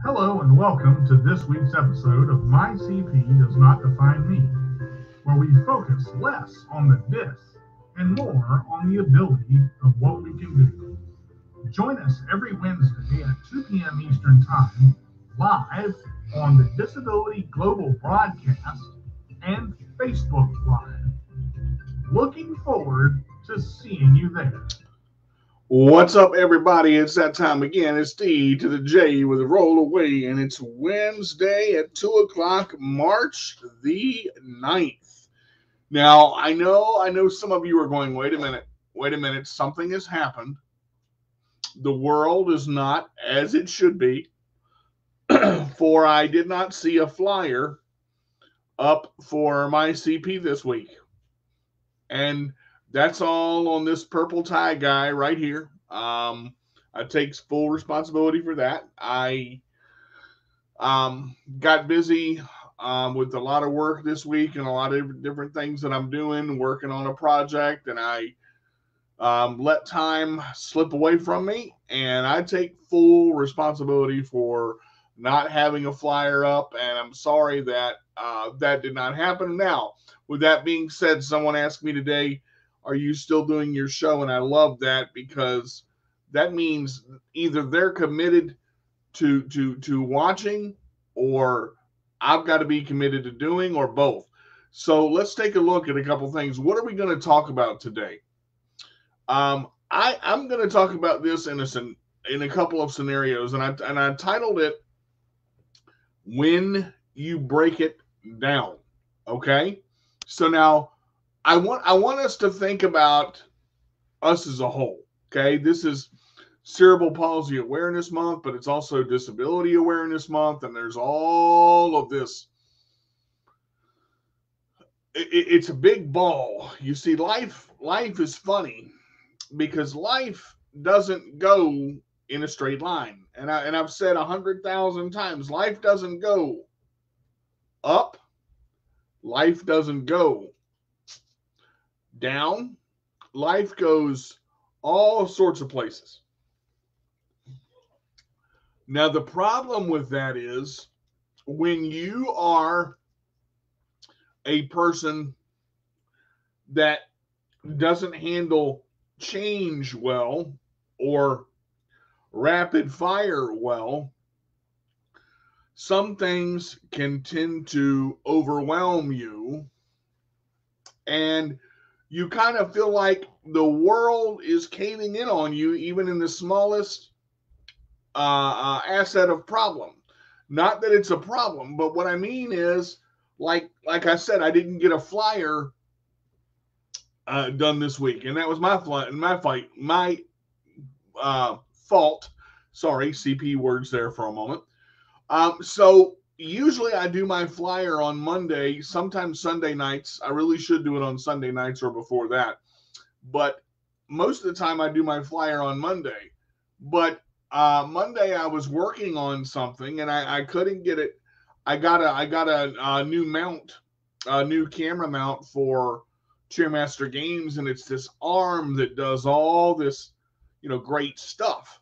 Hello and welcome to this week's episode of My CP Does Not Define Me, where we focus less on the dis and more on the ability of what we can do. Join us every Wednesday at 2 p.m. Eastern Time, live on the Disability Global Broadcast and Facebook Live. Looking forward to seeing you there. What's up, everybody? It's that time again. It's D to the J with a roll away, and it's Wednesday at 2 o'clock, March the 9th. Now, I know some of you are going, wait a minute, something has happened. The world is not as it should be, for I did not see a flyer up for my CP this week. And that's all on this purple tie guy right here. I take full responsibility for that. I got busy with a lot of work this week and a lot of different things that I'm doing, working on a project, and I let time slip away from me, and I take full responsibility for not having a flyer up, and I'm sorry that that did not happen. Now, with that being said, someone asked me today, are you still doing your show? And I love that because that means either they're committed to watching, or I've got to be committed to doing, or both. So let's take a look at a couple things. What are we going to talk about today? I'm going to talk about this in a couple of scenarios, and I titled it "When You Break It Down." Okay, so now I want us to think about us as a whole. Okay, this is Cerebral Palsy Awareness Month, but it's also Disability Awareness Month, and there's all of this. It's a big ball. You see, life is funny because life doesn't go in a straight line, and I've said 100,000 times, life doesn't go up, life doesn't go down, life goes all sorts of places. Now, the problem with that is when you are a person that doesn't handle change well or rapid fire well, some things can tend to overwhelm you, and you kind of feel like the world is caving in on you, even in the smallest asset of problem. Not that it's a problem, but what I mean is, like I said, I didn't get a flyer done this week, and that was my fault. Sorry, CP words there for a moment. So usually I do my flyer on Monday, sometimes Sunday nights. I really should do it on Sunday nights or before that, but most of the time I do my flyer on Monday. But Monday I was working on something and I couldn't get it. I got a new mount, a new camera mount for Cheermaster Games, and it's this arm that does all this, great stuff.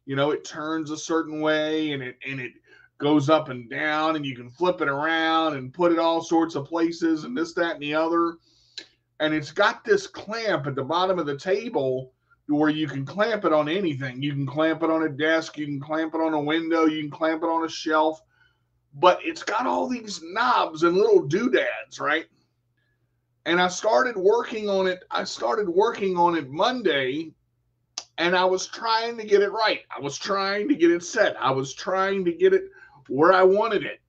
It turns a certain way, and it goes up and down, and you can flip it around and put it all sorts of places, and this, that, and the other. And it's got this clamp at the bottom of the table where you can clamp it on anything. You can clamp it on a desk, you can clamp it on a window, you can clamp it on a shelf, but it's got all these knobs and little doodads, right? And I started working on it. Monday, and I was trying to get it right. I was trying to get it set. I was trying to get it where I wanted it.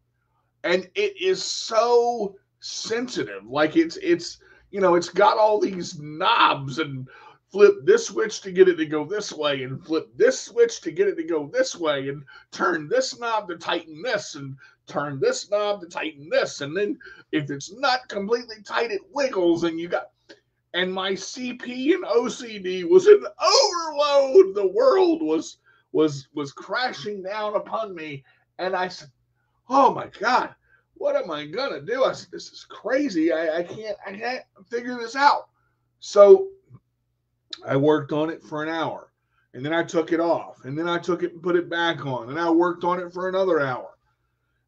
And it is so sensitive. Like it's got all these knobs, and flip this switch to get it to go this way, and flip this switch to get it to go this way, and turn this knob to tighten this, and turn this knob to tighten this. And then if it's not completely tight, it wiggles, and and my CP and OCD was in overload. The world was crashing down upon me, and I said, "Oh my God, what am I gonna do?" I said, "This is crazy. I can't figure this out." So I worked on it for an hour, And then I took it off. And then I took it and put it back on. And I worked on it for another hour.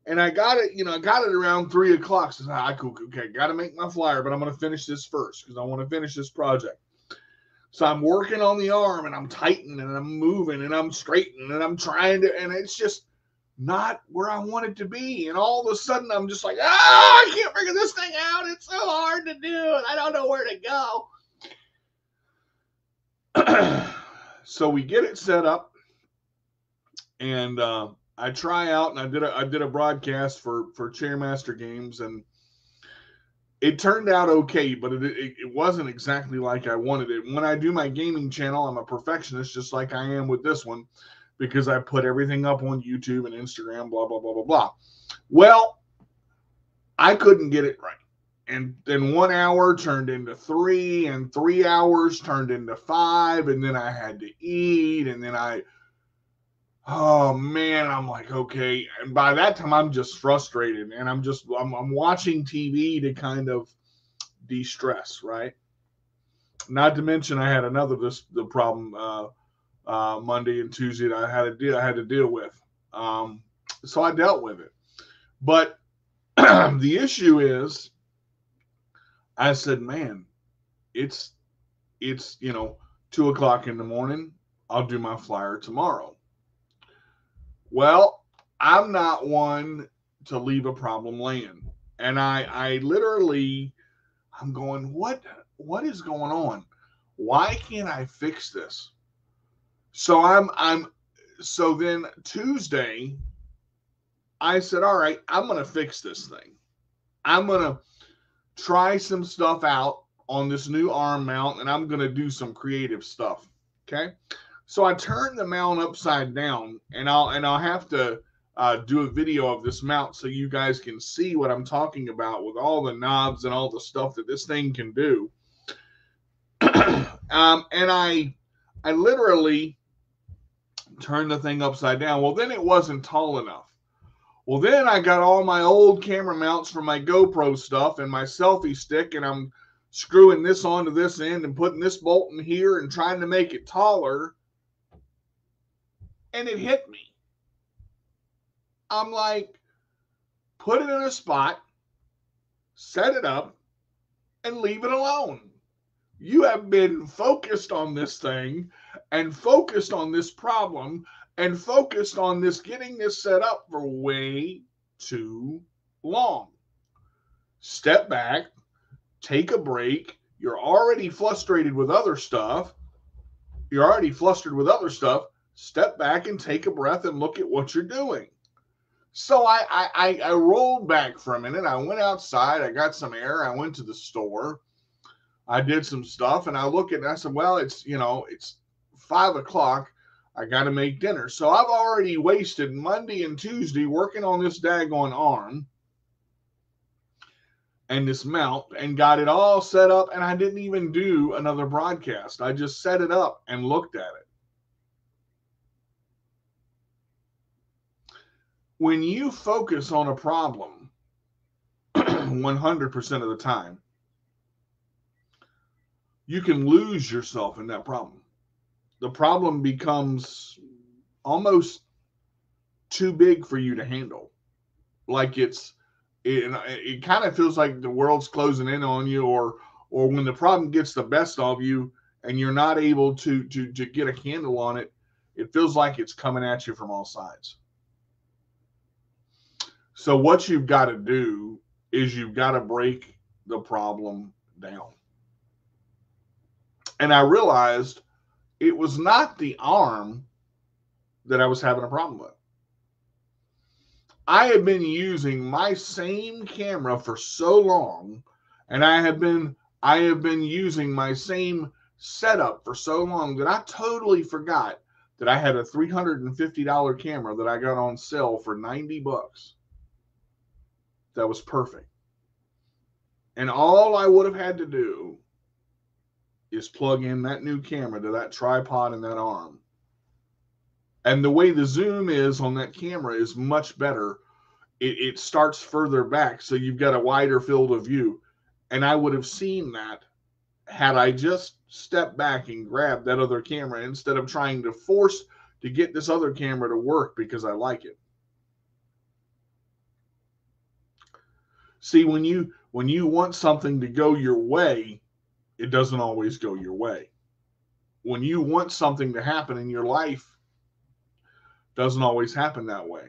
And I got it, I got it around 3 o'clock. So I said, okay, got to make my flyer, but I'm going to finish this first because I want to finish this project. So I'm working on the arm and I'm tightening and I'm moving and I'm straightening and I'm trying to, and it's just not where I want it to be. And all of a sudden I'm just like, I can't figure this thing out. It's so hard to do and I don't know where to go. So we get it set up and I try out, and I did a broadcast for Chairmaster Games, and it turned out okay, but it wasn't exactly like I wanted it. When I do my gaming channel, I'm a perfectionist, just like I am with this one, because I put everything up on YouTube and Instagram, blah, blah, blah, blah, blah. Well, I couldn't get it right. And then 1 hour turned into 3, and 3 hours turned into 5, and then I had to eat, and then oh man, I'm like, okay. And by that time I'm just frustrated and I'm watching TV to kind of de-stress, right? Not to mention I had the problem Monday and Tuesday that I had to deal with. So I dealt with it. But the issue is, I said, man, it's 2 o'clock in the morning. I'll do my flyer tomorrow. Well, I'm not one to leave a problem laying. And I literally, I'm going, what is going on? Why can't I fix this? So so then Tuesday, I said, all right, I'm going to fix this thing. I'm going to try some stuff out on this new arm mount, and I'm going to do some creative stuff. Okay. So I turned the mount upside down, and I'll have to do a video of this mount so you guys can see what I'm talking about with all the knobs and all the stuff that this thing can do. And I literally turned the thing upside down. Well, then it wasn't tall enough. Well, then I got all my old camera mounts for my GoPro stuff and my selfie stick, and I'm screwing this onto this end and putting this bolt in here and trying to make it taller. And it hit me. I'm like, put it in a spot, set it up, and leave it alone. You have been focused on this thing and focused on this problem and focused on this, getting this set up for way too long. Step back, take a break. You're already frustrated with other stuff. Step back and take a breath and look at what you're doing. So I rolled back for a minute. I went outside. I got some air. I went to the store. I did some stuff, and I look at it and I said, well, it's 5 o'clock. I got to make dinner. So I've already wasted Monday and Tuesday working on this daggone arm and this mount and got it all set up, and I didn't even do another broadcast. I just set it up and looked at it. When you focus on a problem 100% of the time, you can lose yourself in that problem. The problem becomes almost too big for you to handle. Like it kind of feels like the world's closing in on you, or when the problem gets the best of you and you're not able to get a handle on it, it feels like it's coming at you from all sides. So what you've got to do is you've got to break the problem down. And I realized it was not the arm that I was having a problem with. I have been using my same camera for so long, and I have been using my same setup for so long that I totally forgot that I had a $350 camera that I got on sale for $90. That was perfect. And all I would have had to do is plug in that new camera to that tripod and that arm. And the way the zoom is on that camera is much better. It starts further back, so you've got a wider field of view. And I would have seen that had I just stepped back and grabbed that other camera instead of trying to force to get this other camera to work because I like it. See, when you want something to go your way, it doesn't always go your way. When you want something to happen in your life, it doesn't always happen that way.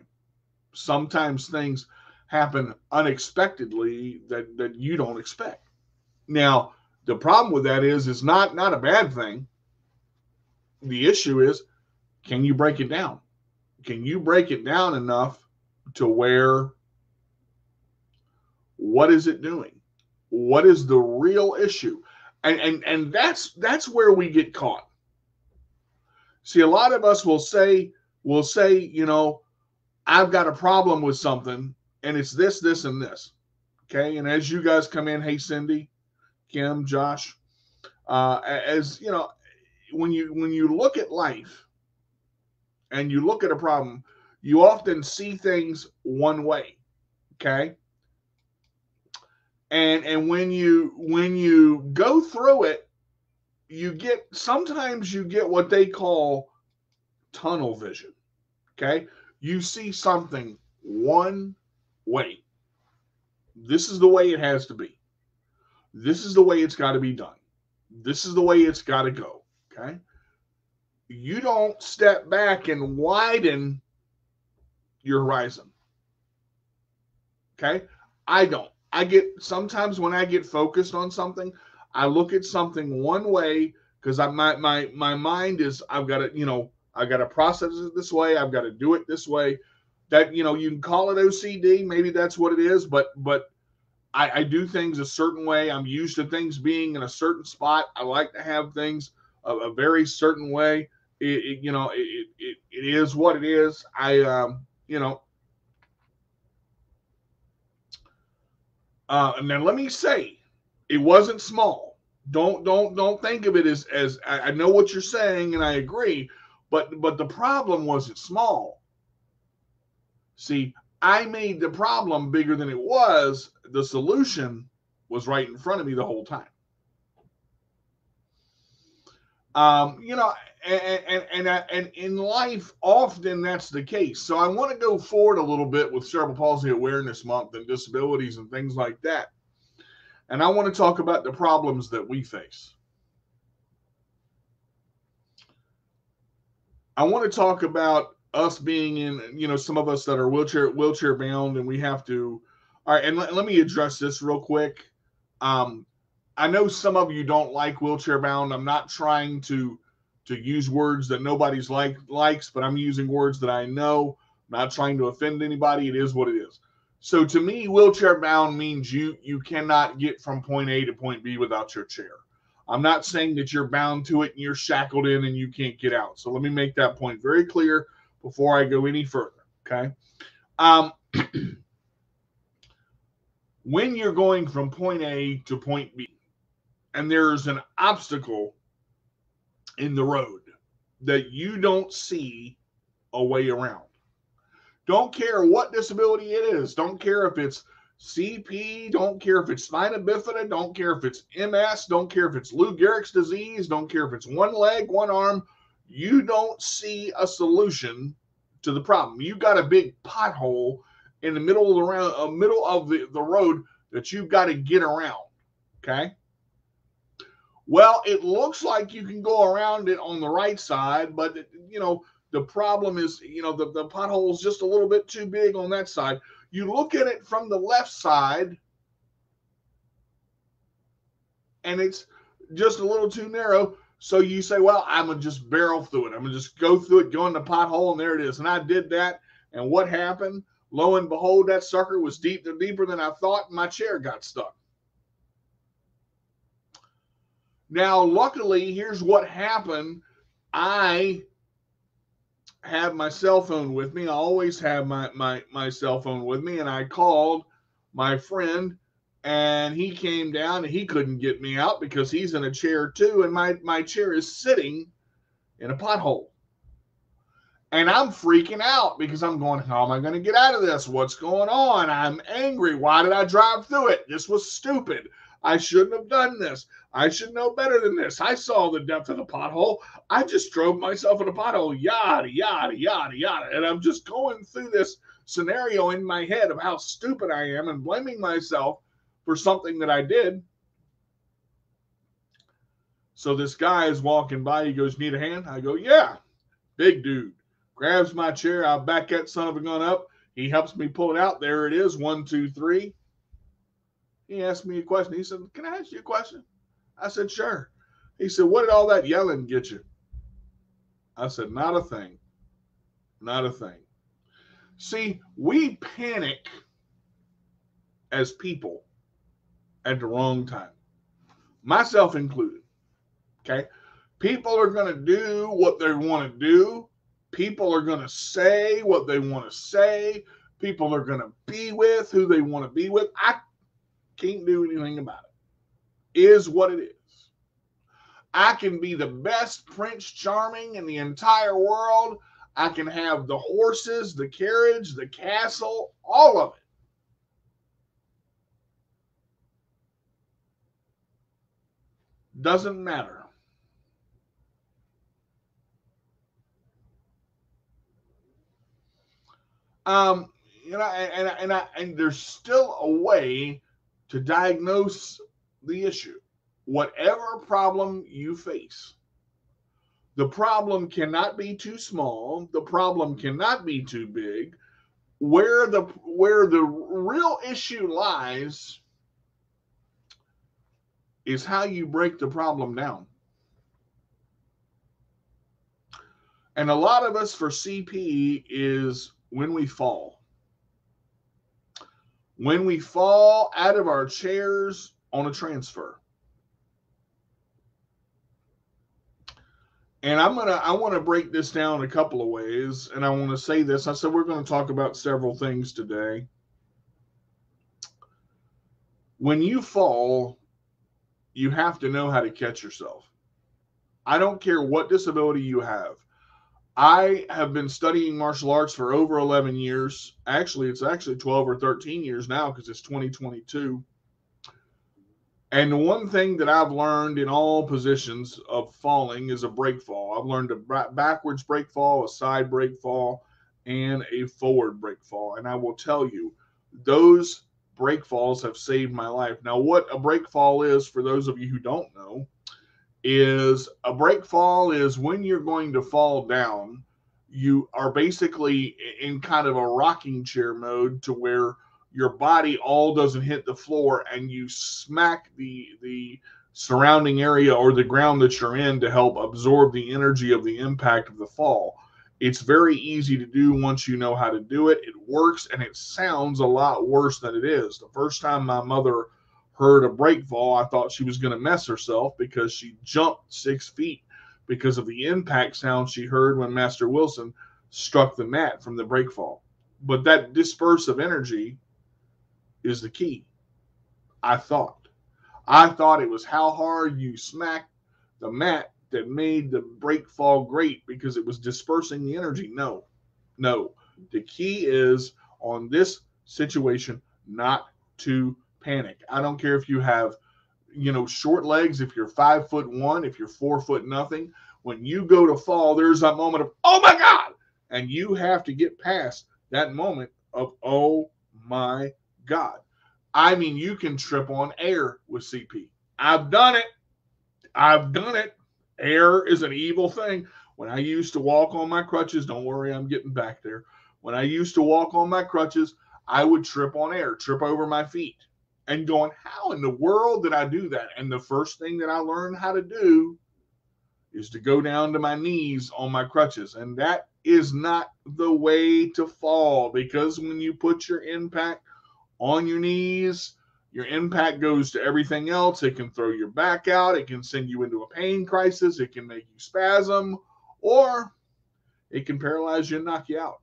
Sometimes things happen unexpectedly that you don't expect. Now, the problem with that is it's not a bad thing. The issue is, can you break it down? Can you break it down enough to where, what is it doing? What is the real issue? And that's where we get caught. See, a lot of us will say, I've got a problem with something, and it's this, this, and this. Okay. And as you guys come in, hey, Cindy, Kim, Josh, as you know, when you look at life and you look at a problem, you often see things one way. Okay. And when you go through it, sometimes you get what they call tunnel vision. Okay. You see something one way. This is the way it has to be. This is the way it's got to be done. This is the way it's got to go. Okay. You don't step back and widen your horizon. Okay. I don't. Sometimes when I get focused on something, I look at something one way because my mind is, I've got to process it this way. I've got to do it this way. That, you can call it OCD. Maybe that's what it is, but I do things a certain way. I'm used to things being in a certain spot. I like to have things a very certain way. It is what it is. And then let me say, it wasn't small. Don't think of it as I know what you're saying and I agree, but the problem wasn't small. See, I made the problem bigger than it was. The solution was right in front of me the whole time. And in life, often that's the case. So I want to go forward a little bit with Cerebral Palsy Awareness Month and disabilities and things like that. And I want to talk about the problems that we face. I want to talk about us being in, some of us that are wheelchair bound, and we have to. All right, and let me address this real quick. I know some of you don't like wheelchair bound. I'm not trying to use words that nobody's likes, but I'm using words that I know. I'm not trying to offend anybody. It is what it is. So to me, wheelchair bound means you cannot get from point A to point B without your chair. I'm not saying that you're bound to it and you're shackled in and you can't get out. So let me make that point very clear before I go any further. Okay. When you're going from point A to point B and there's an obstacle in the road that you don't see a way around, don't care what disability it is, don't care if it's CP, don't care if it's spina bifida, don't care if it's MS, don't care if it's Lou Gehrig's disease, don't care if it's one leg, one arm, you don't see a solution to the problem. You got a big pothole in the middle of the road that you've got to get around. Okay. Well, it looks like you can go around it on the right side, but the problem is, the pothole is just a little bit too big on that side. You look at it from the left side and it's just a little too narrow. So you say, well, I'm going to just barrel through it. I'm going to just go through it, go in the pothole, and there it is. And I did that. And what happened? Lo and behold, that sucker was deeper than I thought, and my chair got stuck. Now, luckily, here's what happened. I have my cell phone with me. I always have my cell phone with me, and I called my friend, and he came down, and he couldn't get me out because he's in a chair too, and my chair is sitting in a pothole. And I'm freaking out because I'm going, how am I going to get out of this? What's going on? I'm angry. Why did I drive through it? This was stupid. I shouldn't have done this. I should know better than this. I saw the depth of the pothole. I just drove myself in a pothole. Yada, yada, yada, yada. And I'm just going through this scenario in my head of how stupid I am and blaming myself for something that I did. So this guy is walking by. He goes, need a hand? I go, yeah. Big dude. Grabs my chair. I back that son of a gun up. He helps me pull it out. There it is. 1, 2, 3. He asked me a question. He said, can I ask you a question? I said, sure. He said, what did all that yelling get you? I said, not a thing. Not a thing. See, we panic as people at the wrong time, myself included. Okay? People are going to do what they want to do. People are going to say what they want to say. People are going to be with who they want to be with. I can't do anything about it. It is what it is. I can be the best Prince Charming in the entire world. I can have the horses, the carriage, the castle, all of it. Doesn't matter. And there's still a way to diagnose the issue. Whatever problem you face, the problem cannot be too small. The problem cannot be too big. Where the real issue lies is how you break the problem down. And a lot of us for CP is when we fall. When we fall out of our chairs on a transfer. And I want to break this down a couple of ways, and I want to say this. I said we're going to talk about several things today. When you fall, you have to know how to catch yourself. I don't care what disability you have. I have been studying martial arts for over 11 years. Actually, it's 12 or 13 years now because it's 2022. And the one thing that I've learned in all positions of falling is a break fall. I've learned a backwards break fall, a side break fall, and a forward break fall. And I will tell you, those break falls have saved my life. Now, what a break fall is, for those of you who don't know, is a break fall is when you're going to fall down, you are basically in kind of a rocking chair mode to where your body all doesn't hit the floor and you smack the surrounding area or the ground that you're in to help absorb the energy of the impact of the fall. It's very easy to do once you know how to do it. It works, and it sounds a lot worse than it is. The first time my mother heard a break fall, I thought she was going to mess herself because she jumped 6 feet because of the impact sound she heard when Master Wilson struck the mat from the break fall. But that disperse of energy is the key. I thought it was how hard you smacked the mat that made the break fall great because it was dispersing the energy. No. The key is on this situation not to panic. I don't care if you have, short legs, if you're 5'1", if you're 4 foot nothing. When you go to fall, there's a moment of, oh my God, and you have to get past that moment of, oh my God. I mean, you can trip on air with CP. I've done it. Air is an evil thing. When I used to walk on my crutches, don't worry, I'm getting back there. When I used to walk on my crutches, I would trip on air, trip over my feet. And going, how in the world did I do that? And the first thing that I learned how to do is to go down to my knees on my crutches. And that is not the way to fall, because when you put your impact on your knees, your impact goes to everything else. It can throw your back out. It can send you into a pain crisis. It can make you spasm, or it can paralyze you and knock you out.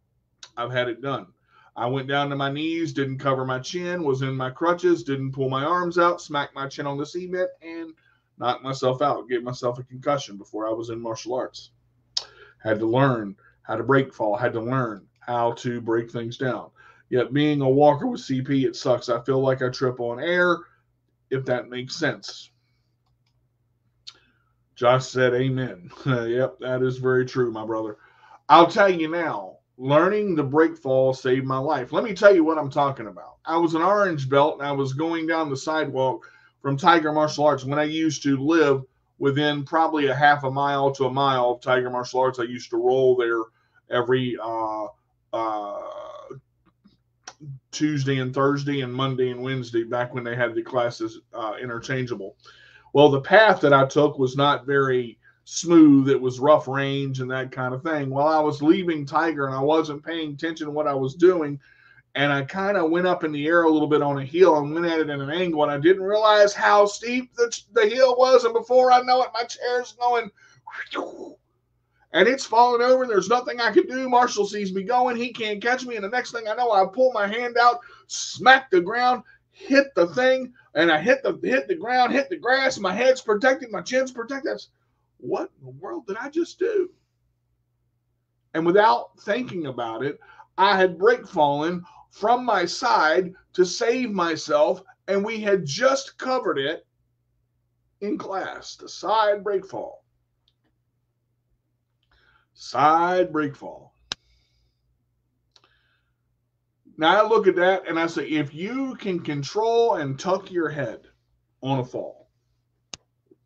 I've had it done. I went down to my knees, didn't cover my chin, was in my crutches, didn't pull my arms out, smacked my chin on the cement, and knocked myself out, gave myself a concussion before I was in martial arts. Had to learn how to break fall, had to learn how to break things down. Yet being a walker with CP, it sucks. I feel like I trip on air. if that makes sense. Josh said amen. Yep, that is very true, my brother. I'll tell you now, learning the break fall saved my life. Let me tell you what I'm talking about. I was an orange belt, and I was going down the sidewalk from Tiger Martial Arts when I used to live within probably a half a mile to a mile of Tiger Martial Arts. I used to roll there every Tuesday and Thursday and Monday and Wednesday back when they had the classes interchangeable. Well, the path that I took was not very smooth. It was rough range and that kind of thing. Well, I was leaving Tiger and I wasn't paying attention to what I was doing. And I kind of went up in the air a little bit on a hill and went at it at an angle. And I didn't realize how steep the hill was. And before I know it, my chair's going, and it's falling over. And there's nothing I can do. Marshall sees me going. He can't catch me. And the next thing I know, I pull my hand out, smack the ground, hit the thing, and I hit the ground, hit the grass. My head's protected, my chin's protected. What in the world did I just do? And without thinking about it, I had break fallen from my side to save myself, and we had just covered it in class. The side break fall. Side break fall. Now I look at that and I say, if you can control and tuck your head on a fall,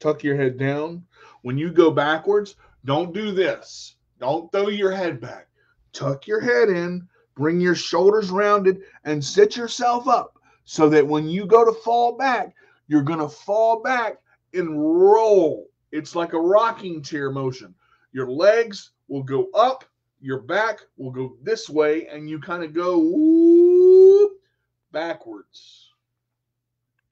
tuck your head down. When you go backwards, don't do this. Don't throw your head back. Tuck your head in, bring your shoulders rounded, and sit yourself up so that when you go to fall back, you're going to fall back and roll. It's like a rocking chair motion. Your legs will go up, your back will go this way, and you kind of go whoop, backwards.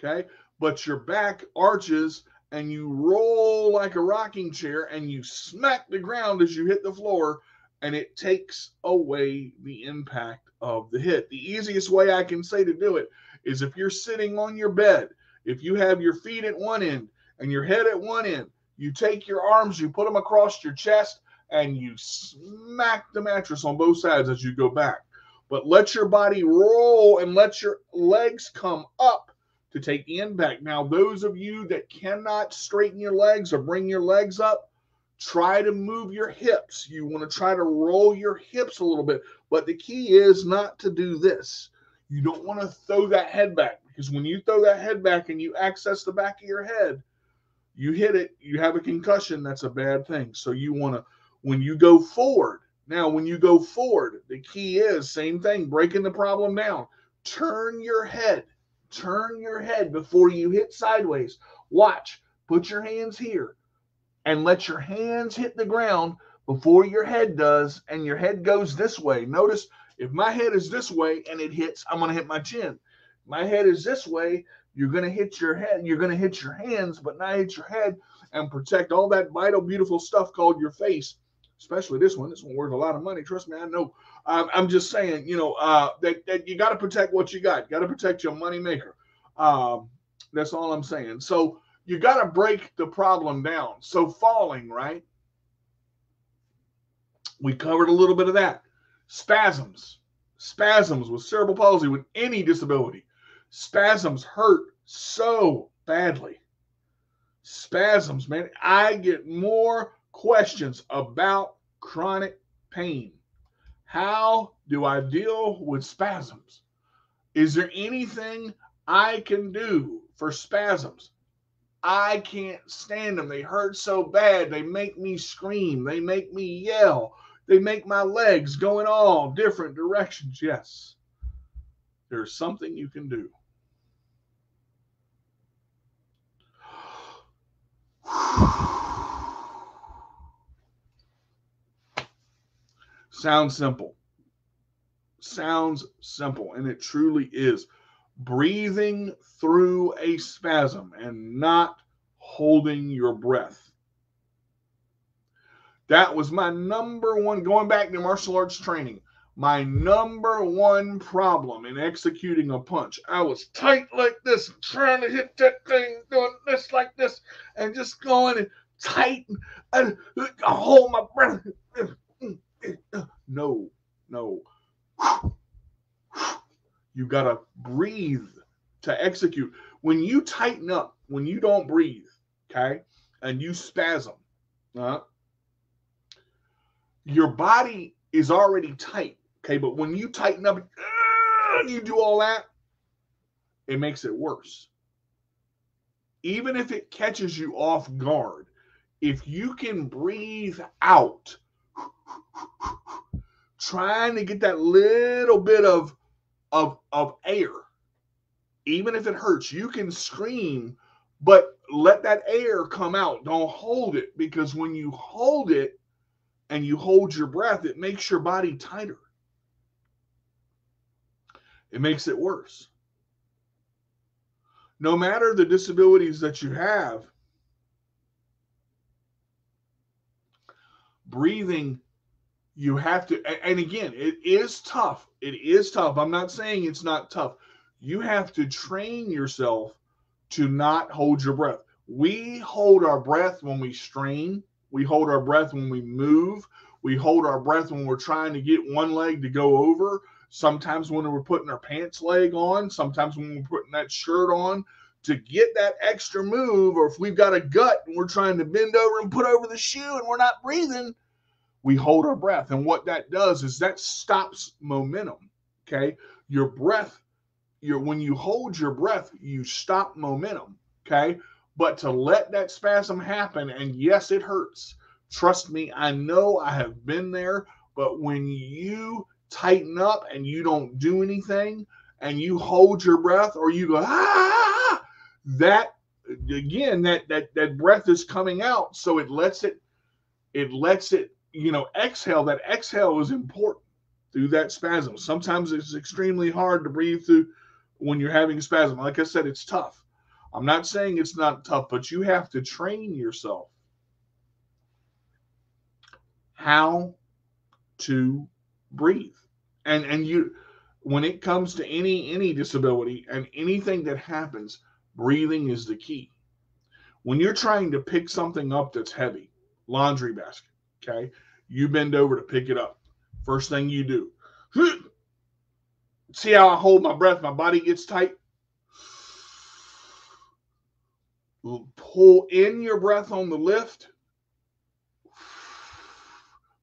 Okay? But your back arches and you roll like a rocking chair and you smack the ground as you hit the floor, and it takes away the impact of the hit. The easiest way I can say to do it is if you're sitting on your bed, if you have your feet at one end and your head at one end, you take your arms, you put them across your chest, and you smack the mattress on both sides as you go back. But let your body roll and let your legs come up to take the impact. Now, those of you that cannot straighten your legs or bring your legs up, try to move your hips. You want to try to roll your hips a little bit. But the key is not to do this. You don't want to throw that head back, because when you throw that head back and you access the back of your head, you hit it, you have a concussion. That's a bad thing. So you want to, when you go forward, when you go forward, the key is same thing, breaking the problem down. Turn your head before you hit sideways. Watch, put your hands here and let your hands hit the ground before your head does, and your head goes this way. Notice if my head is this way and it hits, I'm going to hit my chin. My head is this way, you're going to hit your head, you're going to hit your hands, but not hit your head, and protect all that vital, beautiful stuff called your face. Especially this one. This one worth a lot of money. Trust me, I know. I'm just saying, that you got to protect what you got. You got to protect your money maker. That's all I'm saying. So you got to break the problem down. So falling, right? We covered a little bit of that. Spasms with cerebral palsy, with any disability. Spasms hurt so badly. Spasms, man. I get more questions about chronic pain. How do I deal with spasms? Is there anything I can do for spasms? I can't stand them. They hurt so bad. They make me scream. They make me yell. They make my legs go in all different directions. Yes, there's something you can do. Sounds simple, and it truly is. Breathing through a spasm and not holding your breath. That was my number one, going back to martial arts training, my number one problem in executing a punch. I was tight like this, trying to hit that thing, doing this like this, and just going and tight, and I hold my breath. No. You got to breathe to execute. When you tighten up, when you don't breathe, okay, and you spasm, your body is already tight, okay, but when you tighten up and you do all that, it makes it worse. Even if it catches you off guard, if you can breathe out, trying to get that little bit of air, even if it hurts, you can scream, but let that air come out. Don't hold it, because when you hold it and you hold your breath, it makes your body tighter. It makes it worse. No matter the disabilities that you have, breathing, you have to, and again, it is tough. It is tough. I'm not saying it's not tough. You have to train yourself to not hold your breath. We hold our breath when we strain. We hold our breath when we move. We hold our breath when we're trying to get one leg to go over. Sometimes when we're putting our pants leg on. Sometimes when we're putting that shirt on to get that extra move. Or if we've got a gut and we're trying to bend over and put over the shoe and we're not breathing, we hold our breath. And what that does is that stops momentum, okay? Your breath, when you hold your breath, you stop momentum, okay? But to let that spasm happen, and yes, it hurts. Trust me, I know, I have been there. But when you tighten up and you don't do anything and you hold your breath, or you go, that, again, that breath is coming out. So it lets it, exhale. That exhale is important through that spasm. Sometimes it's extremely hard to breathe through when you're having a spasm. Like I said, it's tough. I'm not saying it's not tough, but you have to train yourself how to breathe. And you, when it comes to any disability and anything that happens, breathing is the key. When you're trying to pick something up that's heavy, laundry basket, okay, you bend over to pick it up. First thing you do, see how I hold my breath, my body gets tight. Pull in your breath on the lift.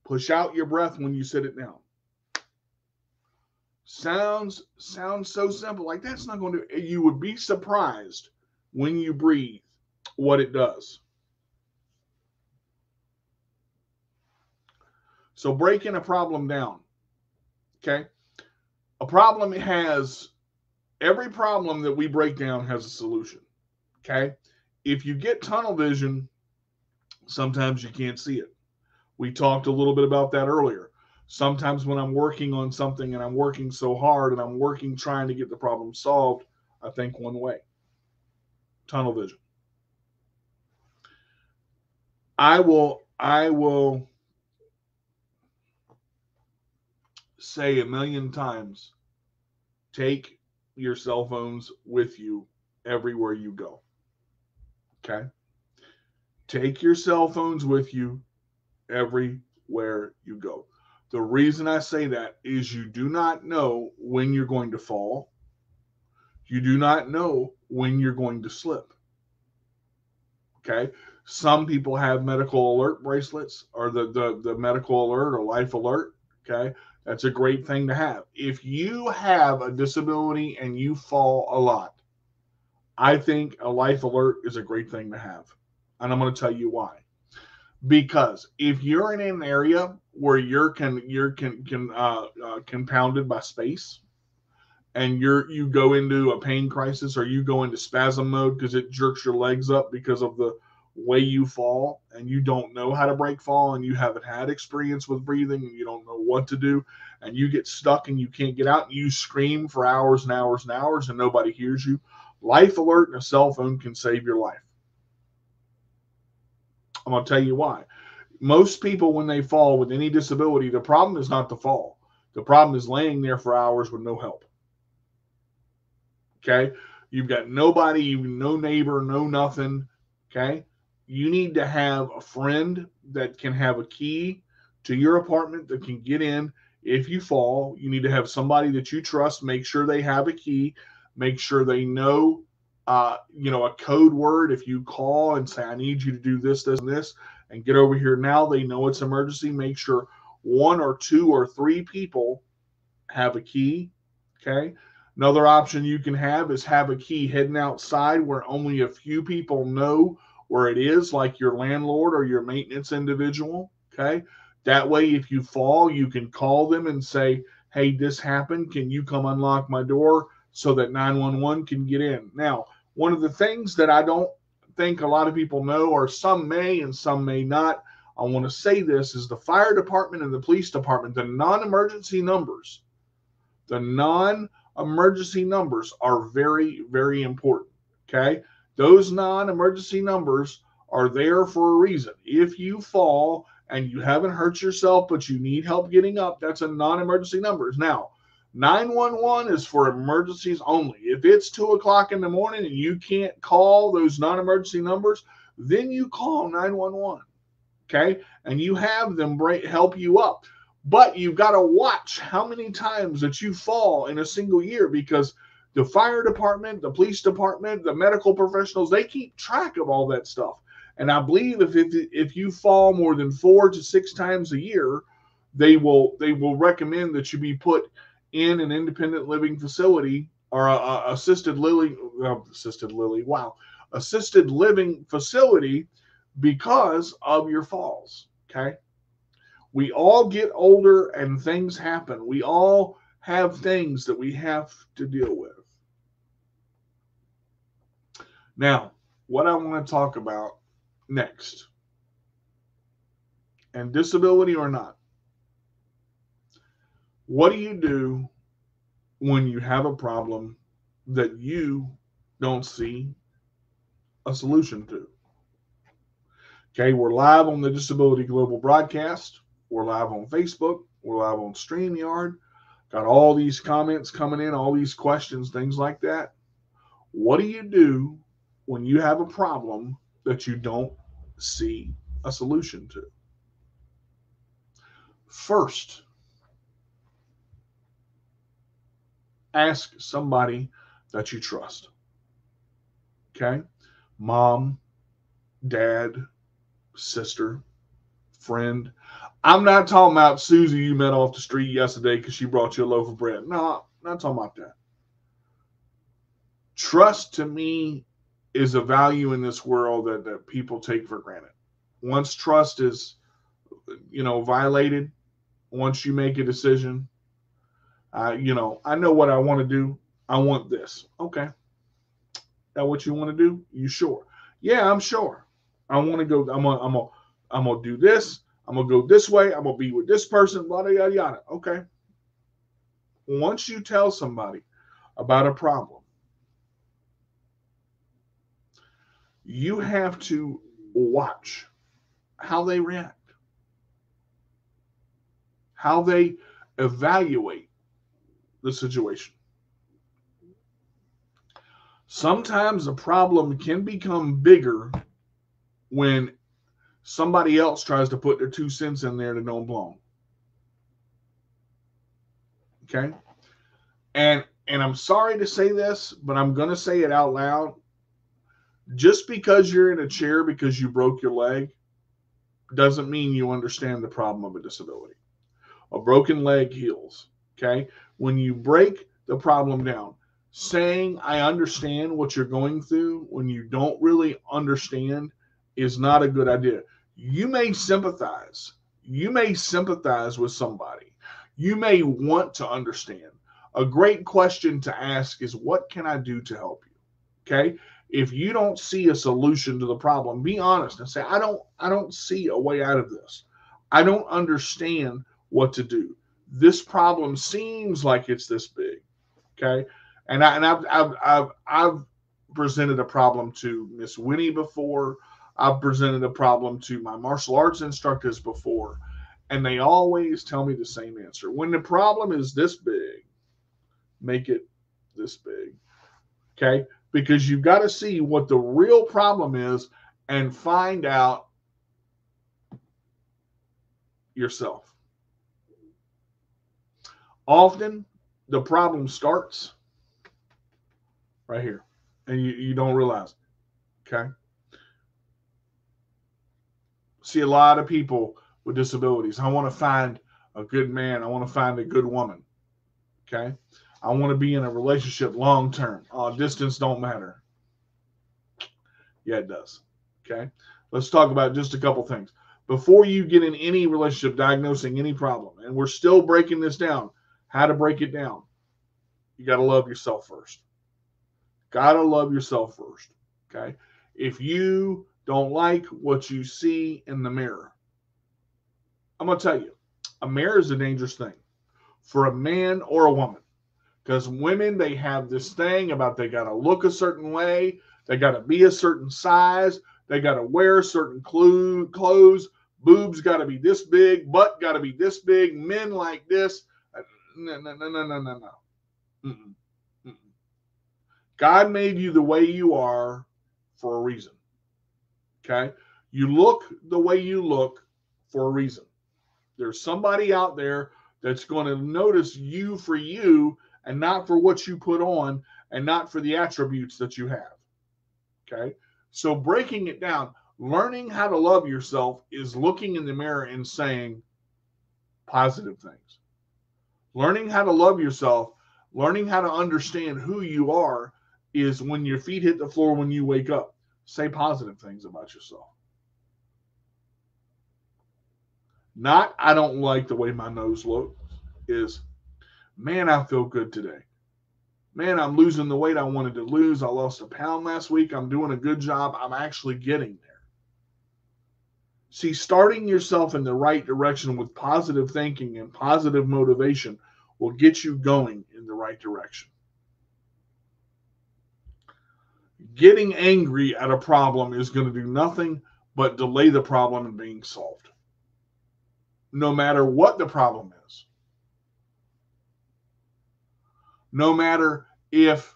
Push out your breath when you sit it down. Sounds so simple. Like, that's not going to, you would be surprised when you breathe what it does. So breaking a problem down, okay? Every problem that we break down has a solution, okay? If you get tunnel vision, sometimes you can't see it. We talked a little bit about that earlier. Sometimes when I'm working on something and I'm working so hard and I'm working trying to get the problem solved, I think one way. Tunnel vision. I will say a million times, take your cell phones with you everywhere you go. Okay? Take your cell phones with you everywhere you go. The reason I say that is you do not know when you're going to fall. You do not know when you're going to slip. Okay? Some people have medical alert bracelets, or the medical alert or life alert. Okay? That's a great thing to have. If you have a disability and you fall a lot, I think a life alert is a great thing to have. And I'm going to tell you why. Because if you're in an area where you're compounded by space, and you go into a pain crisis, or you go into spasm mode because it jerks your legs up because of the way you fall, and you don't know how to break fall, and you haven't had experience with breathing, and you don't know what to do, and you get stuck and you can't get out, and you scream for hours and hours and hours and nobody hears you, life alert and a cell phone can save your life. I'm going to tell you why. Most people, when they fall with any disability, the problem is not the fall. The problem is laying there for hours with no help. Okay? You've got nobody, no neighbor, no nothing. Okay? You need to have a friend that can have a key to your apartment that can get in if you fall. You need to have somebody that you trust. Make sure they have a key. Make sure they know a code word. If you call and say, I need you to do this, this, and this, and get over here now, they know it's emergency. Make sure 1 or 2 or 3 people have a key. Okay. Another option you can have is have a key hidden outside where only a few people know where it is, like your landlord or your maintenance individual. Okay. That way, if you fall, you can call them and say, hey, this happened. Can you come unlock my door so that 911 can get in? Now, one of the things that I don't think a lot of people know, or some may and some may not, I want to say this, is the fire department and the police department, the non-emergency numbers are very, very important. Okay. Those non-emergency numbers are there for a reason. If you fall and you haven't hurt yourself, but you need help getting up, that's a non-emergency number. Now, 911 is for emergencies only. If it's 2 o'clock in the morning and you can't call those non-emergency numbers, then you call 911. Okay. And you have them help you up. But you've got to watch how many times that you fall in a single year, because the fire department, the police department, the medical professionals, they keep track of all that stuff. And I believe if you fall more than 4 to 6 times a year, they will recommend that you be put in an independent living facility or assisted living facility because of your falls. Okay. We all get older and things happen. We all have things that we have to deal with. Now, what I want to talk about next, and disability or not, what do you do when you have a problem that you don't see a solution to? Okay, we're live on the Disability Global broadcast. We're live on Facebook. We're live on StreamYard. Got all these comments coming in, all these questions, things like that. What do you do when you have a problem that you don't see a solution to? First, ask somebody that you trust. Okay? Mom, dad, sister, friend. I'm not talking about Susie you met off the street yesterday because she brought you a loaf of bread. No, I'm not talking about that. Trust, to me, is a value in this world that people take for granted. Once trust is, violated, once you make a decision, I know what I want to do. I want this. Okay. That what you want to do? You sure? Yeah, I'm sure. I want to go. I'm gonna do this. I'm gonna go this way. I'm gonna be with this person. Yada yada yada. Okay. Once you tell somebody about a problem, you have to watch how they react, how they evaluate the situation. Sometimes a problem can become bigger when somebody else tries to put their 2 cents in there that don't belong. Okay? And I'm sorry to say this, but I'm going to say it out loud. Just because you're in a chair because you broke your leg doesn't mean you understand the problem of a disability. A broken leg heals. Okay? When you break the problem down, saying I understand what you're going through when you don't really understand is not a good idea. You may sympathize. You may sympathize with somebody. You may want to understand. A great question to ask is, what can I do to help you? Okay? If you don't see a solution to the problem, be honest and say, I don't see a way out of this. I don't understand what to do. This problem seems like it's this big. Okay? And I've presented a problem to Miss Winnie before. I've presented a problem to my martial arts instructors before, and they always tell me the same answer. When the problem is this big, make it this big. Okay? Because you've got to see what the real problem is and find out yourself. Often, the problem starts right here and you don't realize it. Okay? See a lot of people with disabilities. I want to find a good man. I want to find a good woman. Okay? I want to be in a relationship long term. Distance don't matter. Yeah, it does. Okay? Let's talk about just a couple things. Before you get in any relationship diagnosing any problem, and we're still breaking this down, how to break it down. You got to love yourself first. Got to love yourself first. Okay? If you don't like what you see in the mirror, I'm going to tell you, a mirror is a dangerous thing for a man or a woman. Because women, they have this thing about they got to look a certain way, they got to be a certain size, they got to wear certain clothes, boobs got to be this big, butt got to be this big, men like this. No. Mm-mm. Mm-mm. God made you the way you are for a reason. Okay? You look the way you look for a reason. There's somebody out there that's going to notice you for you and not for what you put on and not for the attributes that you have. Okay? So breaking it down, learning how to love yourself is looking in the mirror and saying positive things. Learning how to love yourself, learning how to understand who you are is when your feet hit the floor when you wake up. Say positive things about yourself. Not, I don't like the way my nose looks, is, man, I feel good today. Man, I'm losing the weight I wanted to lose. I lost a pound last week. I'm doing a good job. I'm actually getting there. See, starting yourself in the right direction with positive thinking and positive motivation will get you going in the right direction. Getting angry at a problem is going to do nothing but delay the problem in being solved. No matter what the problem is. No matter if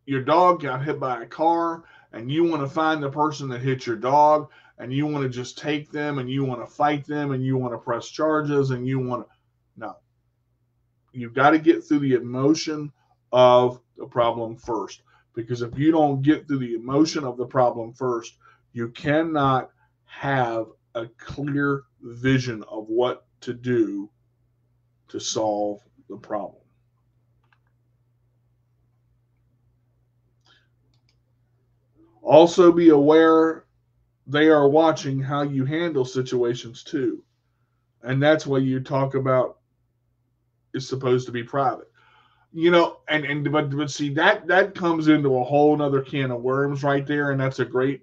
your dog got hit by a car and you want to find the person that hit your dog and you want to just take them and you want to fight them and you want to press charges and you want to, no. You've got to get through the emotion of the problem first. Because if you don't get through the emotion of the problem first, you cannot have a clear vision of what to do to solve the problem. Also be aware they are watching how you handle situations too. And that's why you talk about it's supposed to be private. You know, but see that comes into a whole nother can of worms right there, and that's a great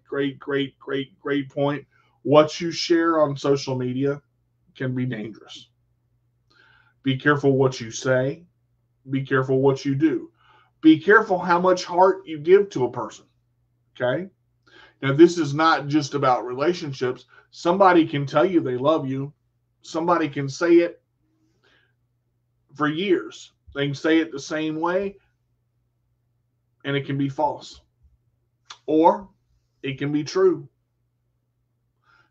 point. What you share on social media can be dangerous. Be careful what you say. Be careful what you do. Be careful how much heart you give to a person. Okay? Now, this is not just about relationships. Somebody can tell you they love you. Somebody can say it for years. They can say it the same way, and it can be false. Or it can be true.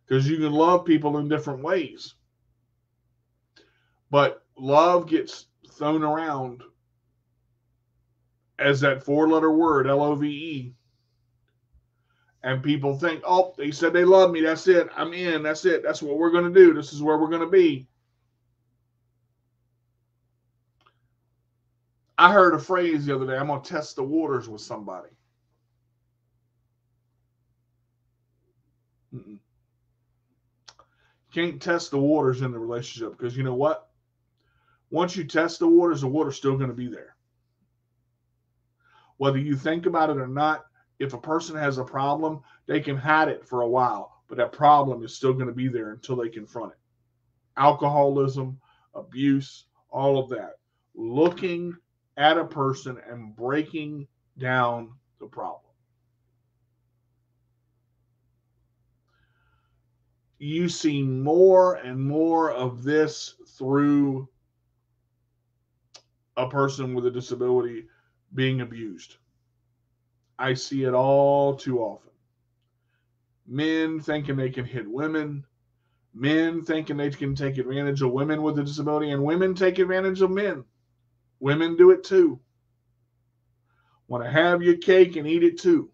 Because you can love people in different ways. But love gets thrown around as that four-letter word, L-O-V-E. And people think, oh, they said they love me. That's it. I'm in. That's it. That's what we're going to do. This is where we're going to be. I heard a phrase the other day. I'm going to test the waters with somebody. You can't test the waters in the relationship because you know what? Once you test the water's still going to be there. Whether you think about it or not, if a person has a problem, they can hide it for a while, but that problem is still going to be there until they confront it. Alcoholism, abuse, all of that. Looking at a person and breaking down the problem. You see more and more of this through a person with a disability being abused. I see it all too often. Men thinking they can hit women. Men thinking they can take advantage of women with a disability, and women take advantage of men. Women do it too. Want to have your cake and eat it too.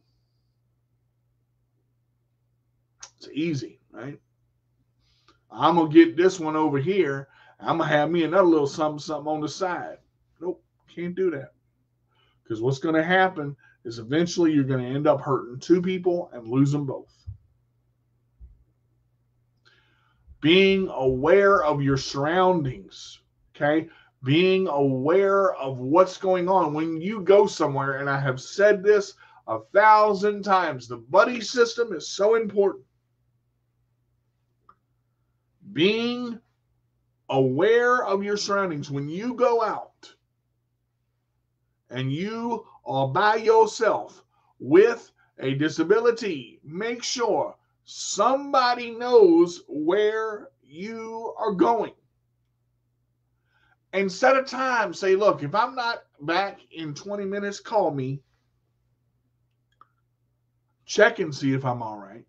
It's easy, right? I'm going to get this one over here. I'm going to have me another little something on the side. Nope, can't do that. Because what's going to happen is eventually you're going to end up hurting two people and lose them both. Being aware of your surroundings, okay? Being aware of what's going on. When you go somewhere, and I have said this 1,000 times, the buddy system is so important. Being aware of your surroundings. When you go out and you are by yourself with a disability, make sure somebody knows where you are going. And set a time. Say, look, if I'm not back in 20 minutes, call me. Check and see if I'm all right.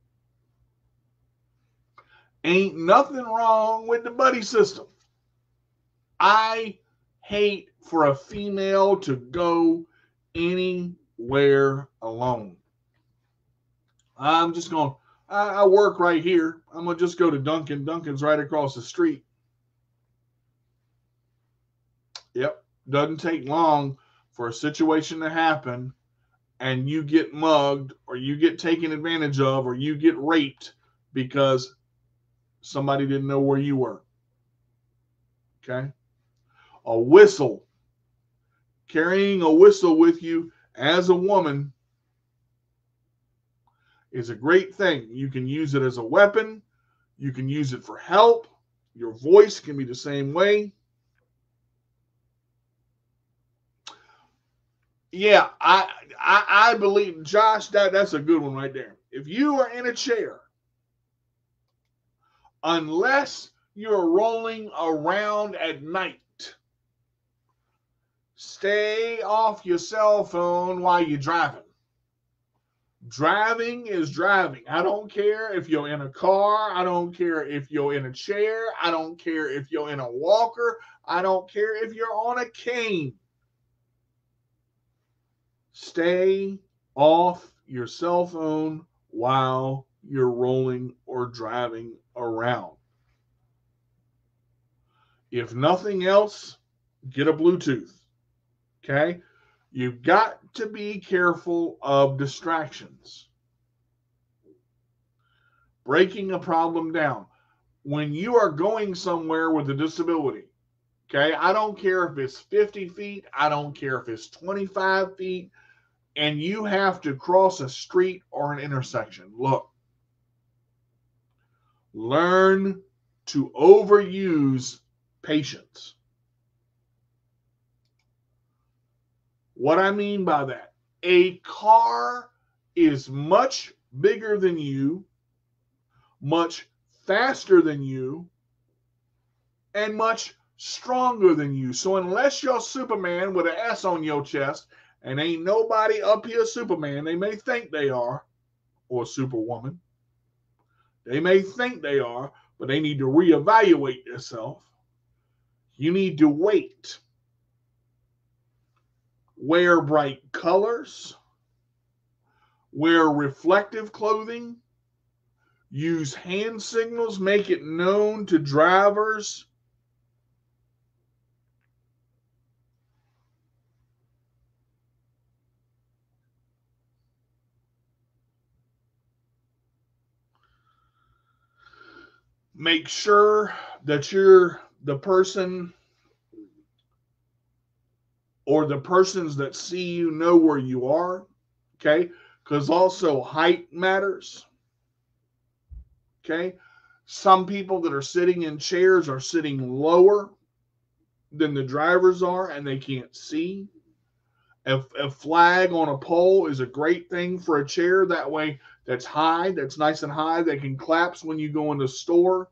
Ain't nothing wrong with the buddy system. I hate for a female to go anywhere alone. I'm just going, I work right here. I'm going to just go to Dunkin'. Dunkin's right across the street. Yep. Doesn't take long for a situation to happen and you get mugged or you get taken advantage of or you get raped because somebody didn't know where you were. Okay? A whistle. Carrying a whistle with you as a woman is a great thing. You can use it as a weapon. You can use it for help. Your voice can be the same way. Yeah, I believe, Josh, that's a good one right there. If you are in a chair, unless you're rolling around at night, stay off your cell phone while you're driving. Driving is driving. I don't care if you're in a car. I don't care if you're in a chair. I don't care if you're in a walker. I don't care if you're on a cane. Stay off your cell phone while you're rolling or driving around. If nothing else, get a Bluetooth. Okay? You've got to be careful of distractions. Breaking a problem down. When you are going somewhere with a disability, okay, I don't care if it's 50 feet, I don't care if it's 25 feet, and you have to cross a street or an intersection. Look, learn to overuse patience. What I mean by that, a car is much bigger than you, much faster than you, and much stronger than you. So unless you're Superman with an S on your chest, and ain't nobody up here Superman, they may think they are, or Superwoman. They may think they are, but they need to reevaluate themselves. You need to wait. Wear bright colors. Wear reflective clothing. Use hand signals. Make it known to drivers. Make sure that you're the person or the persons that see you know where you are. Okay? Because also height matters. Okay? Some people that are sitting in chairs are sitting lower than the drivers are and they can't see. A flag on a pole is a great thing for a chair. That way, that's high, that's nice and high. They can collapse when you go in the store.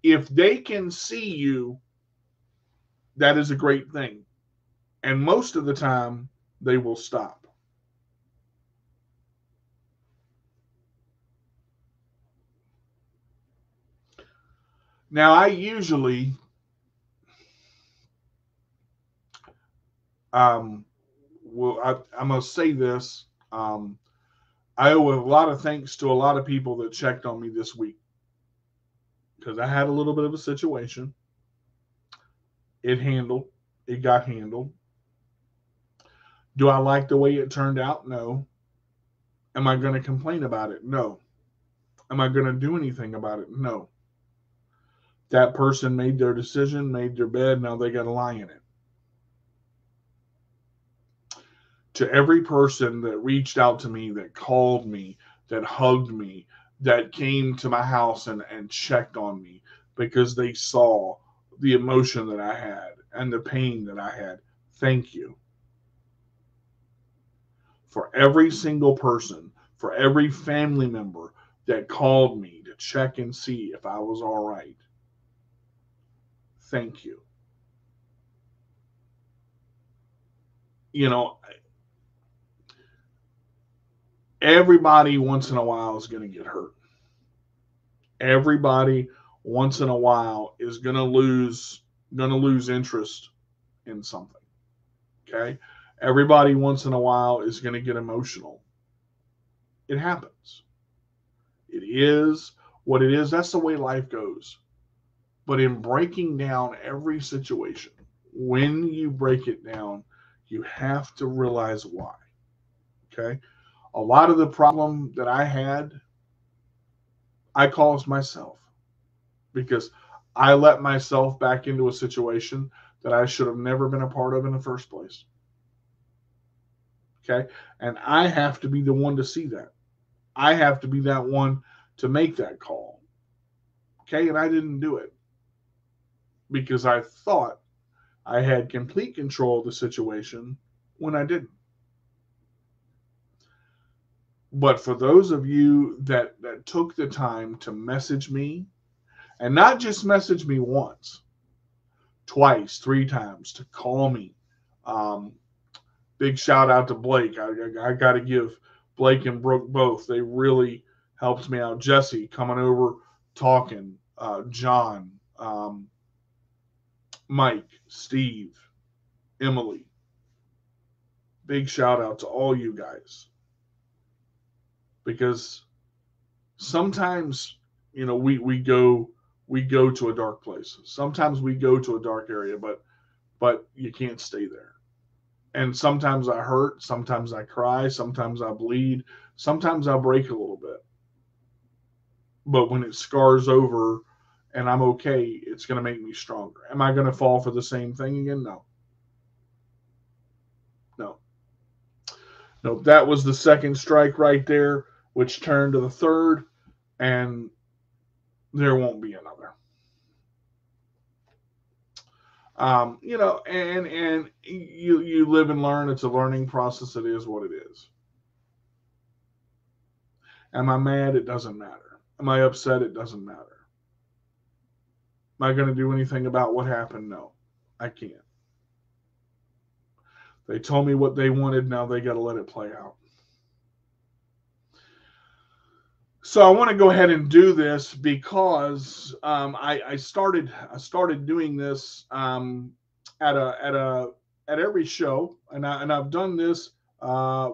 If they can see you, that is a great thing. And most of the time, they will stop. Now, I usually I'm going to say this. I owe a lot of thanks to a lot of people that checked on me this week because I had a little bit of a situation. It got handled. Do I like the way it turned out? No. Am I going to complain about it? No. Am I going to do anything about it? No. That person made their decision, made their bed, now they got to lie in it. To every person that reached out to me, that called me, that hugged me, that came to my house and checked on me because they saw the emotion that I had and the pain that I had, thank you. For every single person, for every family member that called me to check and see if I was all right, thank you. You know, everybody once in a while is going to get hurt. Everybody once in a while is going to lose interest in something. Okay? Everybody once in a while is going to get emotional. It happens. It is what it is. That's the way life goes. But in breaking down every situation, when you break it down, you have to realize why. Okay? A lot of the problem that I had, I caused myself because I let myself back into a situation that I should have never been a part of in the first place. Okay? And I have to be the one to see that. I have to be that one to make that call. Okay? And I didn't do it because I thought I had complete control of the situation when I didn't. But for those of you that took the time to message me, and not just message me once, twice, 3 times, to call me. Big shout out to Blake. I got to give Blake and Brooke both. They really helped me out. Jesse coming over, talking. John, Mike, Steve, Emily. Big shout out to all you guys. Because sometimes, you know, we go to a dark place. Sometimes we go to a dark area, but you can't stay there. And sometimes I hurt, sometimes I cry, sometimes I bleed, sometimes I break a little bit. But when it scars over and I'm okay, it's going to make me stronger. Am I going to fall for the same thing again? No. No, that was the second strike right there, which turned to the third, and there won't be another. You know, and you live and learn. It's a learning process. It is what it is. Am I mad? It doesn't matter. Am I upset? It doesn't matter. Am I going to do anything about what happened? No, I can't. They told me what they wanted. Now they got to let it play out. So I want to go ahead and do this because I started doing this at every show, and I've done this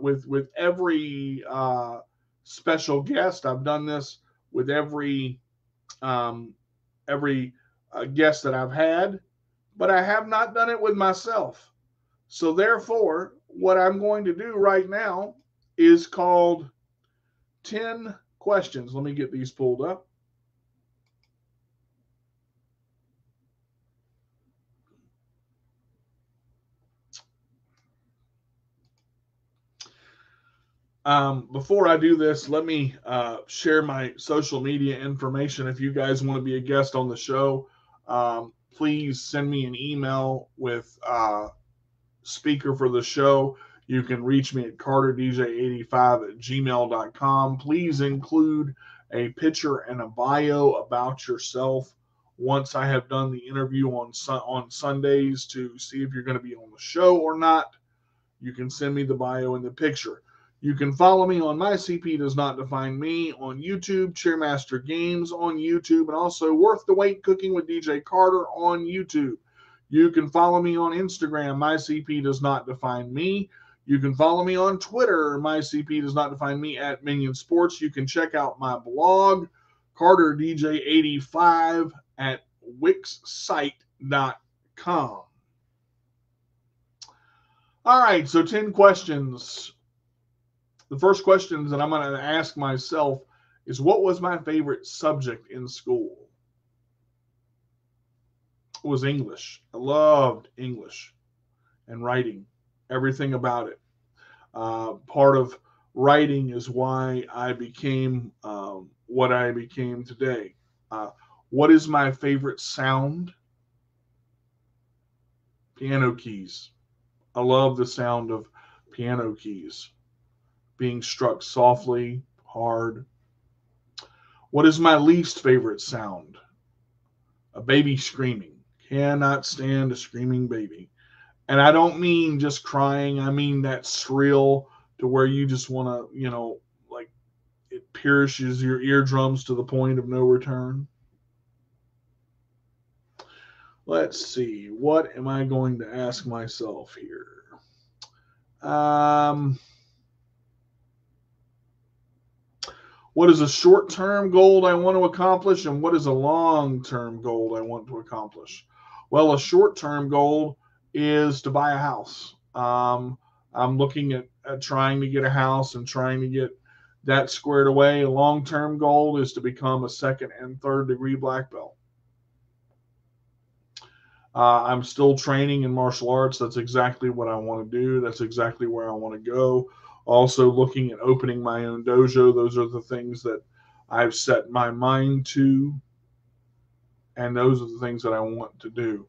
with every special guest. I've done this with every guest that I've had, but I have not done it with myself. So therefore, what I'm going to do right now is called 10 questions. Let me get these pulled up. Before I do this, let me share my social media information. If you guys want to be a guest on the show, please send me an email with speaker for the show. You can reach me at carterdj85@gmail.com. Please include a picture and a bio about yourself once I have done the interview on Sundays to see if you're going to be on the show or not. You can send me the bio and the picture. You can follow me on My CP Does Not Define Me on YouTube, Cheermaster Games on YouTube, and also Worth the Wait Cooking with DJ Carter on YouTube. You can follow me on Instagram, My CP Does Not Define Me. You can follow me on Twitter. My CP does not define me at Minion Sports. You can check out my blog, CarterDJ85 at wixsite.com. All right, so 10 questions. The first questions that I'm going to ask myself is, what was my favorite subject in school? It was English. I loved English and writing, everything about it. Part of writing is why I became what I became today. What is my favorite sound? Piano keys. I love the sound of piano keys being struck softly, hard. What is my least favorite sound? A baby screaming. Cannot stand a screaming baby. And I don't mean just crying. I mean that shrill to where you just want to, like it pierces your eardrums to the point of no return. Let's see. What am I going to ask myself here? What is a short-term goal I want to accomplish, and what is a long-term goal I want to accomplish? Well, a short-term goal is to buy a house. I'm looking at trying to get a house and trying to get that squared away. A long-term goal is to become a second and third degree black belt. I'm still training in martial arts. That's exactly what I want to do. That's exactly where I want to go. Also looking at opening my own dojo. Those are the things that I've set my mind to, and those are the things that I want to do.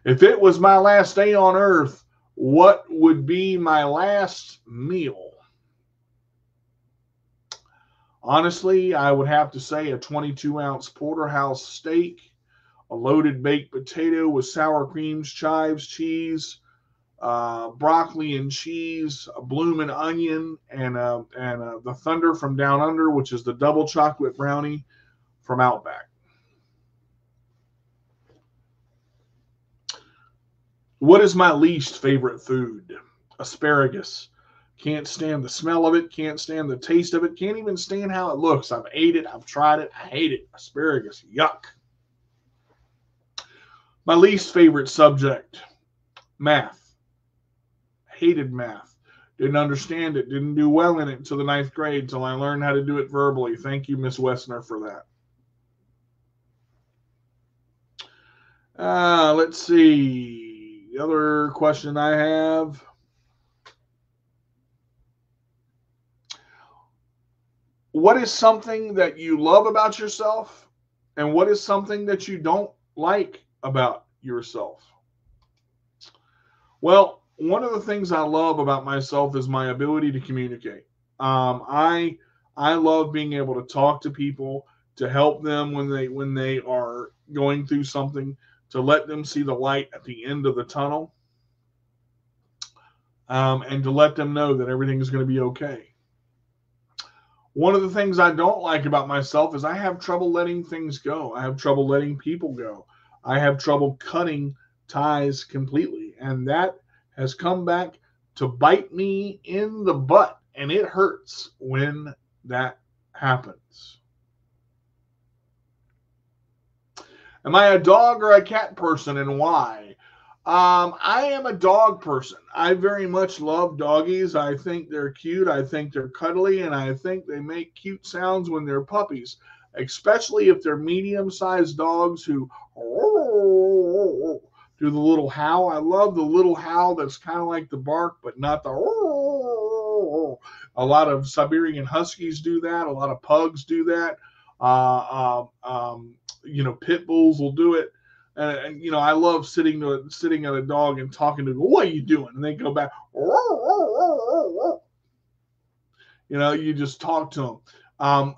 If it was my last day on earth, what would be my last meal? Honestly, I would have to say a 22-ounce porterhouse steak, a loaded baked potato with sour creams, chives, cheese, broccoli and cheese, a bloomin' onion, and the Thunder from Down Under, which is the double chocolate brownie from Outback. What is my least favorite food? Asparagus. Can't stand the smell of it. Can't stand the taste of it. Can't even stand how it looks. I've ate it. I've tried it. I hate it. Asparagus. Yuck. My least favorite subject, math. Hated math. Didn't understand it. Didn't do well in it until the 9th grade, until I learned how to do it verbally. Thank you, Miss Wessner, for that. Let's see. The other question I have. What is something that you love about yourself, and what is something that you don't like about yourself? Well, one of the things I love about myself is my ability to communicate. I love being able to talk to people, to help them when they are going through something, to let them see the light at the end of the tunnel, and to let them know that everything is going to be okay. One of the things I don't like about myself is I have trouble letting things go. I have trouble letting people go. I have trouble cutting ties completely. And that has come back to bite me in the butt. And it hurts when that happens. Am I a dog or a cat person, and why? I am a dog person. I very much love doggies. I think they're cute. I think they're cuddly, and I think they make cute sounds when they're puppies, especially if they're medium-sized dogs who do the little howl. I love the little howl that's kind of like the bark, but not the. A lot of Siberian Huskies do that. A lot of pugs do that. Pit bulls will do it. And I love sitting at a dog and talking to them. What are you doing? And they go back. You just talk to them.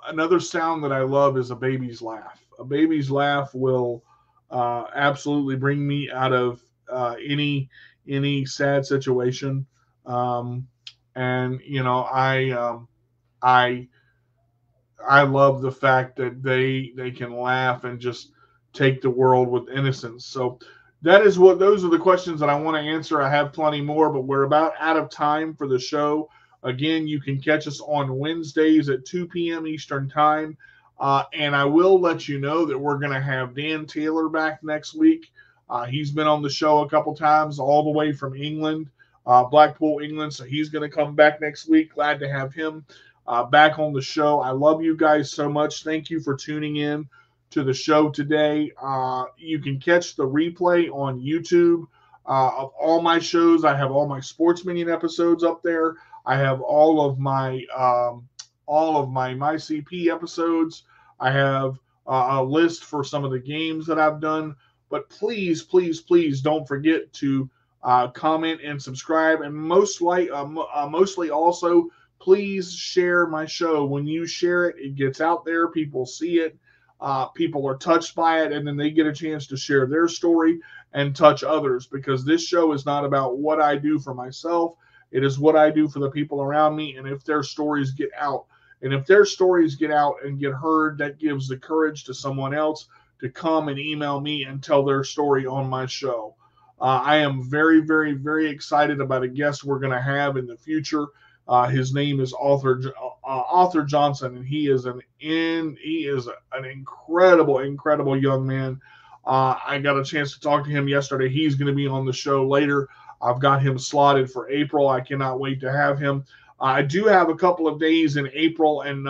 Another sound that I love is a baby's laugh. A baby's laugh will absolutely bring me out of any sad situation. I love the fact that they can laugh and just take the world with innocence. So those are the questions that I want to answer. I have plenty more, but we're about out of time for the show. Again, you can catch us on Wednesdays at 2 p.m. Eastern Time. And I will let you know that we're going to have Dan Taylor back next week. He's been on the show a couple times, all the way from England, Blackpool, England. So he's going to come back next week. Glad to have him back on the show. I love you guys so much. Thank you for tuning in to the show today. You can catch the replay on YouTube of all my shows. I have all my Sports Minion episodes up there. I have all of my MyCP episodes. I have a list for some of the games that I've done. But please, please, please don't forget to comment and subscribe. And mostly also, please share my show. When you share it, it gets out there. People see it. People are touched by it, and then they get a chance to share their story and touch others, because this show is not about what I do for myself. It is what I do for the people around me. And if their stories get out, and get heard, that gives the courage to someone else to come and email me and tell their story on my show. I am very, very, very excited about a guest we're going to have in the future. His name is Arthur Johnson, and he is an incredible young man. I got a chance to talk to him yesterday. He's going to be on the show later. I've got him slotted for April. I cannot wait to have him. I do have a couple of days in April and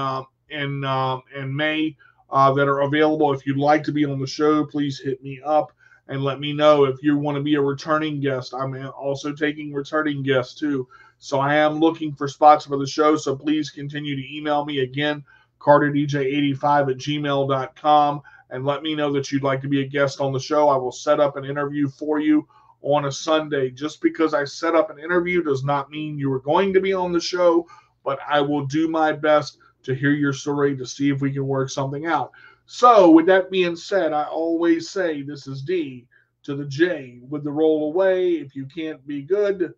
May that are available. If you'd like to be on the show, please hit me up and let me know. If you want to be a returning guest, I'm also taking returning guests too. So I am looking for spots for the show. So please continue to email me again, CarterDJ85@gmail.com, and let me know that you'd like to be a guest on the show. I will set up an interview for you on a Sunday. Just because I set up an interview does not mean you are going to be on the show, but I will do my best to hear your story to see if we can work something out. So with that being said, I always say this is D to the J with the roll away. If you can't be good,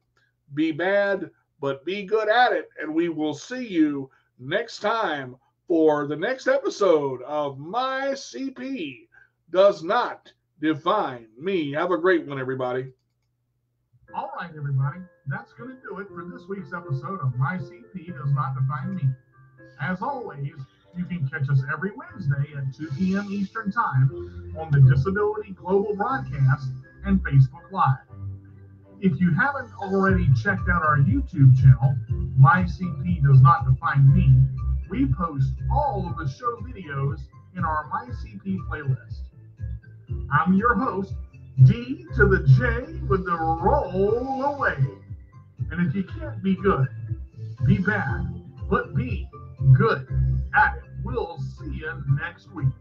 be bad, but be good at it. And we will see you next time for the next episode of My CP Does Not Define Me. Have a great one, everybody. All right, everybody. That's going to do it for this week's episode of My CP Does Not Define Me. As always, you can catch us every Wednesday at 2 p.m. Eastern Time on the Disability Global Broadcast and Facebook Live. If you haven't already checked out our YouTube channel, My CP Does Not Define Me, we post all of the show videos in our My CP playlist. I'm your host, D to the J with the roll away. And if you can't be good, be bad, but be good at it. We'll see you next week.